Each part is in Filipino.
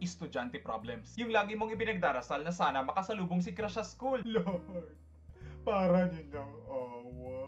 estudyante problems. Yung lagi mong ipinagdarasal na sana makasalubong si crush sa school. Lord, para ninyong awa.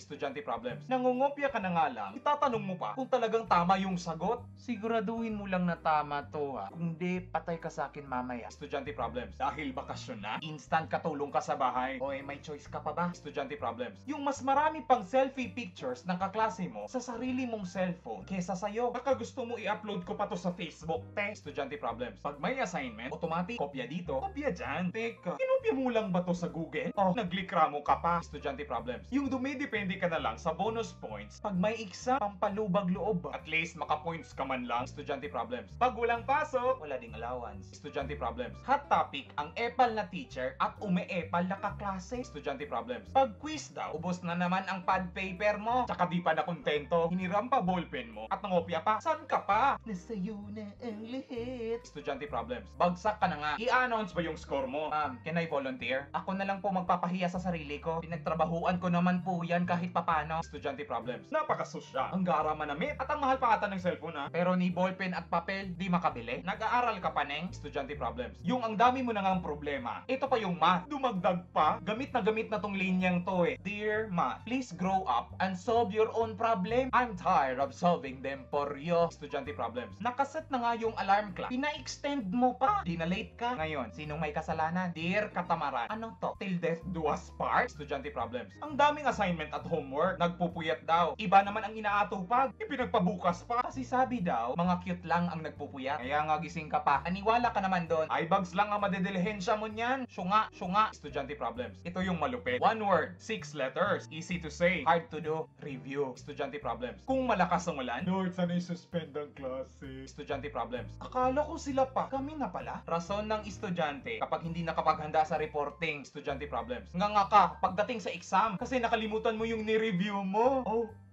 Estudyante problems. Nangungopia ka na nga lang, itatanong mo pa kung talagang tama yung sagot. Siguraduhin mo lang na tama to ha. Kung di, patay ka sa akin mamaya. Estudyante problems. Dahil bakasyon na, instant katulong ka sa bahay. Oy, may choice ka pa ba? Estudyante problems. Yung mas marami pang selfie pictures ng kaklase mo sa sarili mong cellphone kesa sa'yo. Baka gusto mo i-upload ko pa to sa Facebook, te. Estudyante problems. Pag may assignment, automatic, kopya dito, kopya dyan. Teka, kinopya mo lang ba to sa Google? O, naglikramo ka pa. Estudyante problems. Yung dumidepende ka na lang sa bonus points pag may exam, pampalubag loob. At least maka-points ka man lang. Estudyante problems. Pag walang pasok, Wala ding allowance. estudyante problems. Hot topic, ang epal na teacher at umi-epal na kaklase. Estudyante problems. Pag quiz daw, ubos na naman ang pad paper mo. Tsaka di pa na kontento. Hiniram pa ballpen mo at nangopya pa. San ka pa? Nasa'yo na ang lahat. Estudyante problems. Bagsak ka na nga. I-announce ba yung score mo? Ma'am, can I volunteer? Ako na lang po magpapahiya sa sarili ko. Pinagtrabahuan ko naman po yan kahit papano. Estudyante problems. Napakasosya. Ang gara manamit. At ang mahal pa ata ng cellphone ha. Pero ni ballpen at papel, di makabili. Nag-aaral ka pa, Neng? Estudyante problems. Yung ang dami mo na ngang problema. Ito pa yung math. Dumagdag pa. Gamit na tong linyang to eh. Dear math, please grow up and solve your own problem. I'm tired of solving them for you. Estudyante problems. Nakaset na nga yung alarm clock. Pina-extend mo pa. Di na late ka. Ngayon, sinong may kasalanan? Dear katamaran. Anong to? Till death do us part? Estudyante problems. Ang daming assignment at homework. Nagpupuyat daw. Iba naman ang inaatupag. Ipinagpabukas pa. Kasi sabi daw, mga cute lang ang nagpupuyat. Kaya nga gising ka pa. Aniwala ka naman doon. Eyebags lang ang madedelihensya mo niyan. Syunga, syunga. Estudyante problems. Ito yung malupit. One word, 6 letters. Easy to say, hard to do. Review. Estudyante problems. Kung malakas ang ulan, Lord, sana i-suspend ang klase. Estudyante problems. Akala ko sila pa. Kami na pala. Rason ng estudyante kapag hindi nakapaghanda sa reporting. Estudyante problems. Nga ka pagdating sa exam kasi nakalimutan mo yung ni-review mo.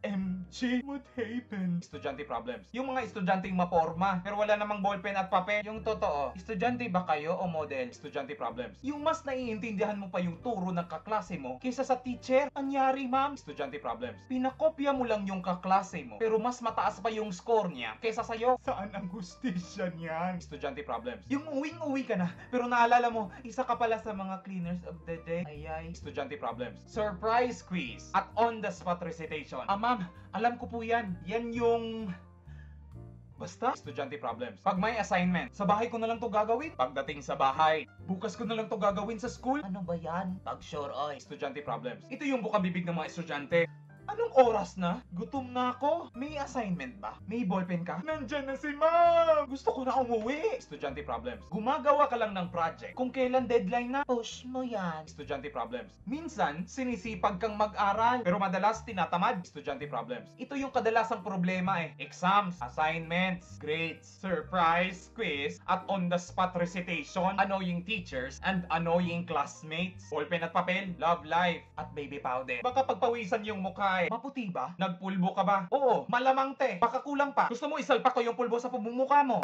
OMG, what happened? Estudyante problems. Yung mga estudyanteng maporma pero wala namang ballpen at papel. Yung totoo, estudyante ba kayo o model? Estudyante problems. Yung mas naiintindihan mo pa yung turo ng kaklase mo kaysa sa teacher. Anyari, ma'am? Estudyante problems. Pinakopya mo lang yung kaklase mo pero mas mataas pa yung score niya kaysa sa'yo. Saan ang hustisya niyan? Estudyante problems. Yung uwing-uwi ka na pero naalala mo, isa ka pala sa mga cleaners of the day. Ayay. Estudyante problems. Surprise quiz at on-the-spot recitation. Ma'am, alam ko po yan. Yan yung... Basta, estudyante problems. Pag may assignment, sa bahay ko na lang to gagawin. Pagdating sa bahay, bukas ko na lang to gagawin sa school. Ano ba yan? Pag sure oy. Estudyante problems. Ito yung bukabibig ng mga estudyante. Anong oras na? Gutom na ako. May assignment ba? May ballpen ka? Nandyan na si ma'am! Gusto ko na umuwi. Estudyante problems. Gumagawa ka lang ng project kung kailan deadline na. Push mo yan. Estudyante problems. Minsan, sinisipag kang mag-aral pero madalas tinatamad. Estudyante problems. Ito yung kadalasang problema eh. Exams, assignments, grades, surprise, quiz, at on-the-spot recitation, annoying teachers, and annoying classmates. Ballpen at papel, love life, at baby powder. Baka pagpawisan yung mukha eh. Maputi ba? Nagpulbo ka ba? Oo, malamang te. Baka kulang pa. Gusto mo isalpak ko yung pulbo sa pamumukha mo?